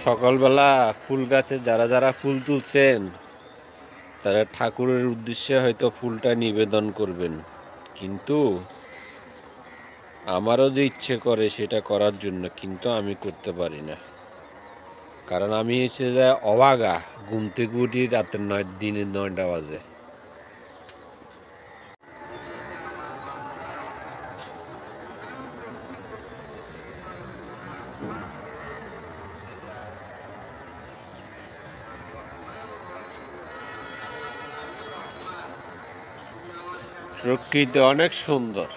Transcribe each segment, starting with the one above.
সকালবেলা ফুল গাছে যারা যারা ফুল তুলছেন তারা ঠাকুরের উদ্দেশ্যে হয়তো ফুলটা নিবেদন করবেন, কিন্তু আমারও যে ইচ্ছে করে সেটা করার জন্য, কিন্তু আমি করতে পারি না। কারণ আমি এসে যায় অবাগা, ঘুম থেকে উঠি রাতের দিনের 9টা বাজে। প্রকৃতি অনেক সুন্দর।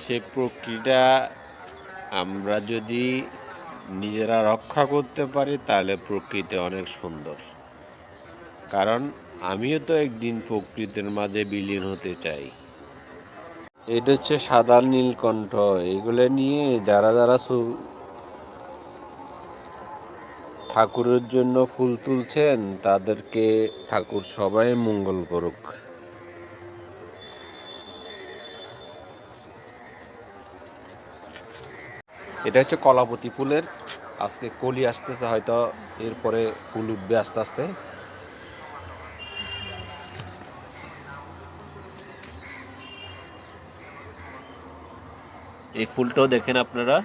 সেই প্রকৃতিটা আমরা যদি নিজেরা রক্ষা করতে পারি তাহলে প্রকৃতি অনেক সুন্দর। কারণ আমিও তো একদিন প্রকৃতির মাঝে বিলীন হতে চাই। এটা হচ্ছে সাদা নীলকণ্ঠ। এগুলো নিয়ে যারা যারা ঠাকুরের জন্য ফুল তুলছেন তাদেরকে ঠাকুর সবাই মঙ্গল করুক। এটা হচ্ছে কলাপতি ফুলের, আজকে কলি আসতেছে, হয়তো এরপরে ফুল উঠবে আস্তে আস্তে। এই ফুলটাও দেখেন আপনারা,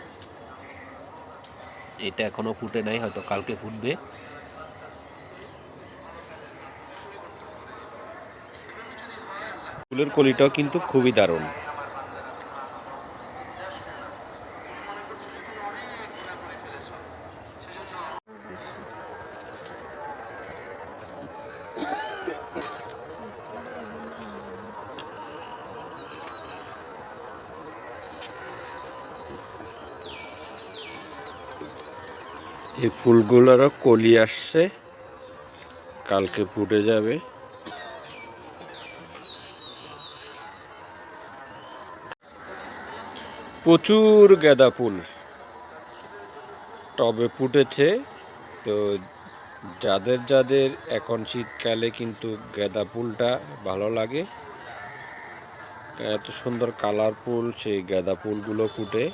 এটা এখনো ফুটে নাই, হয়তো কালকে ফুটবে। ফুলের কলিটাও কিন্তু খুবই দারুণ। এই ফুলগুলোরও কলি আসছে, কালকে ফুটে যাবে। প্রচুর গাঁদা ফুল টবে ফুটেছে। তো যাদের যাদের এখন শীতকালে কিন্তু গাঁদা ফুলটা ভালো লাগে, এত সুন্দর কালারফুল সেই গাঁদা ফুলগুলো ফুটে।